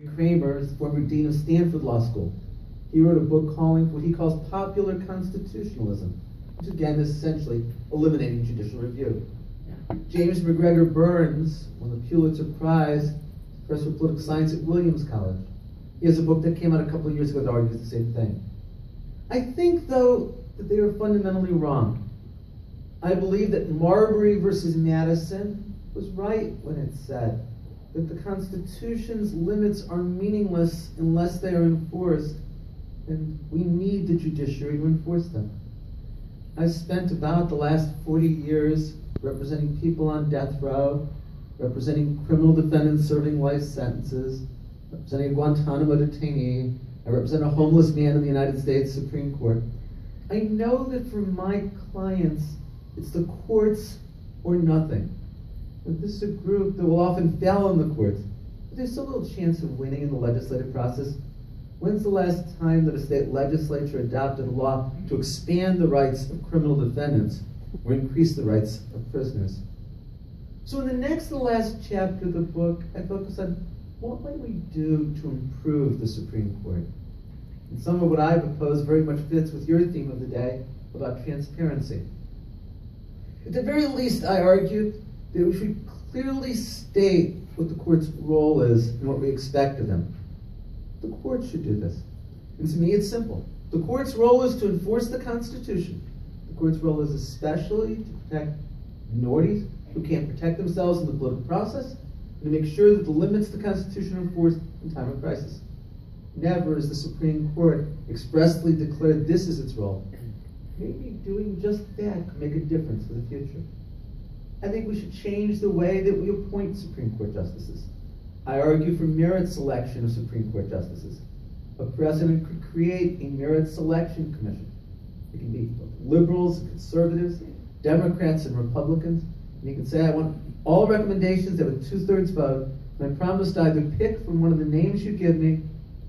Kramer is the former dean of Stanford Law School. He wrote a book calling for what he calls popular constitutionalism, which again is essentially eliminating judicial review. James McGregor Burns won the Pulitzer Prize, professor of political science at Williams College. He has a book that came out a couple of years ago that argues the same thing. I think, though, that they are fundamentally wrong. I believe that Marbury versus Madison was right when it said that the Constitution's limits are meaningless unless they are enforced, and we need the judiciary to enforce them. I spent about the last 40 years representing people on death row, representing criminal defendants serving life sentences, representing a Guantanamo detainee. I represent a homeless man in the United States Supreme Court. I know that for my clients, it's the courts or nothing. That this is a group that will often fail in the courts, but there's still a little chance of winning in the legislative process. When's the last time that a state legislature adopted a law to expand the rights of criminal defendants or increase the rights of prisoners? So in the next to the last chapter of the book, I focus on what might we do to improve the Supreme Court. And some of what I propose very much fits with your theme of the day about transparency. At the very least, I argue that we should clearly state what the court's role is and what we expect of them. The court should do this. And to me, it's simple. The court's role is to enforce the Constitution. The court's role is especially to protect minorities who can't protect themselves in the political process, and to make sure that the limits of the Constitution are enforced in time of crisis. Never has the Supreme Court expressly declared this is its role. Maybe doing just that could make a difference for the future. I think we should change the way that we appoint Supreme Court justices. I argue for merit selection of Supreme Court justices. A president could create a merit selection commission. It can be liberals and conservatives, Democrats and Republicans, and you can say, I want all recommendations that have a 2/3 vote, and I promise to either pick from one of the names you give me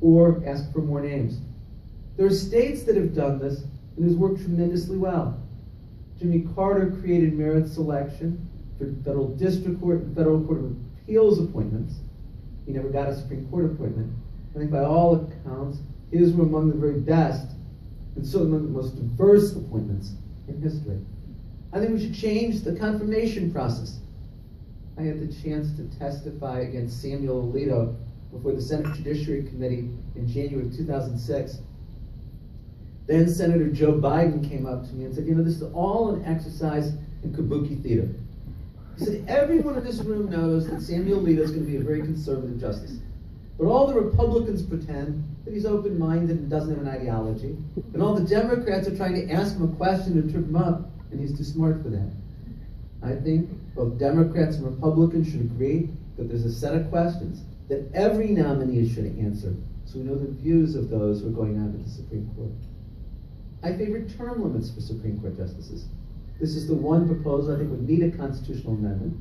or ask for more names. There are states that have done this, and it has worked tremendously well. Jimmy Carter created merit selection for federal district court and federal court of appeals appointments. He never got a Supreme Court appointment. I think by all accounts, his were among the very best, and certainly among the most diverse appointments in history. I think we should change the confirmation process. I had the chance to testify against Samuel Alito before the Senate Judiciary Committee in January of 2006. Then Senator Joe Biden came up to me and said, this is all an exercise in kabuki theater. He said, everyone in this room knows that Samuel Alito is going to be a very conservative justice. But all the Republicans pretend that he's open-minded and doesn't have an ideology. And all the Democrats are trying to ask him a question to trip him up, and he's too smart for that. I think both Democrats and Republicans should agree that there's a set of questions that every nominee should answer, so we know the views of those who are going on to the Supreme Court. I favor term limits for Supreme Court justices. This is the one proposal I think would need a constitutional amendment,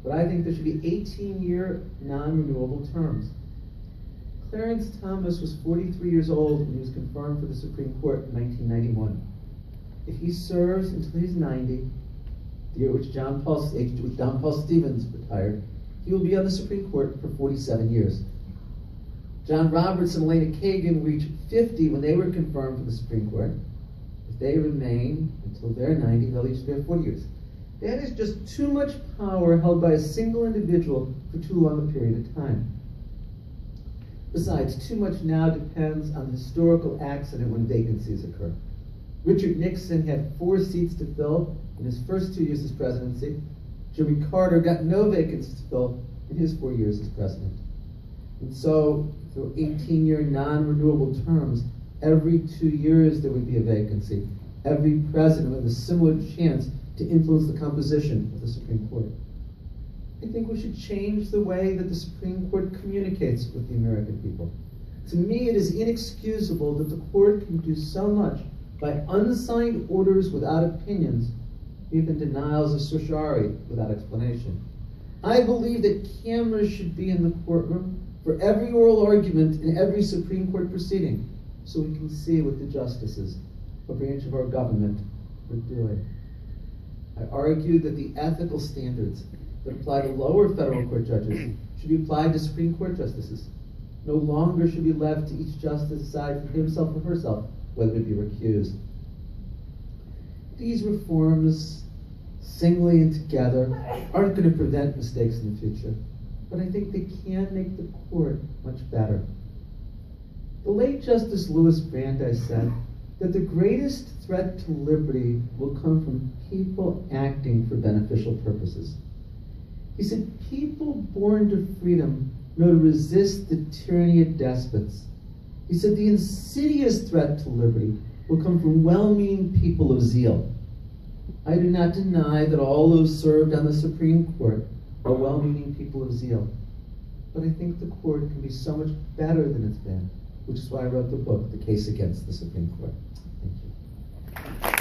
but I think there should be 18-year non-renewable terms. Clarence Thomas was 43 years old when he was confirmed for the Supreme Court in 1991. If he serves until he's 90, the year which John Paul Stevens retired, he will be on the Supreme Court for 47 years. John Roberts and Elena Kagan reached 50 when they were confirmed for the Supreme Court. If they remain until they're 90, they'll each serve 40 years. That is just too much power held by a single individual for too long a period of time. Besides, too much now depends on the historical accident when vacancies occur. Richard Nixon had 4 seats to fill in his first 2 years as presidency. Jimmy Carter got no vacancies to fill in his 4 years as president. And so, through 18-year non-renewable terms, every 2 years there would be a vacancy. Every president would have a similar chance to influence the composition of the Supreme Court. I think we should change the way that the Supreme Court communicates with the American people. To me, it is inexcusable that the court can do so much by unsigned orders without opinions, even denials of certiorari without explanation. I believe that cameras should be in the courtroom for every oral argument in every Supreme Court proceeding, so we can see what the justices, a branch of our government, are doing. I argue that the ethical standards that apply to lower federal court judges should be applied to Supreme Court justices. No longer should be left to each justice to decide for himself or herself whether to be recused. These reforms, singly and together, aren't going to prevent mistakes in the future, but I think they can make the court much better. The late Justice Louis Brandeis said that the greatest threat to liberty will come from people acting for beneficial purposes. He said, people born to freedom know to resist the tyranny of despots. He said, the insidious threat to liberty will come from well-meaning people of zeal. I do not deny that all those served on the Supreme Court are well-meaning people of zeal, but I think the court can be so much better than it's been, which is why I wrote the book, The Case Against the Supreme Court. Thank you.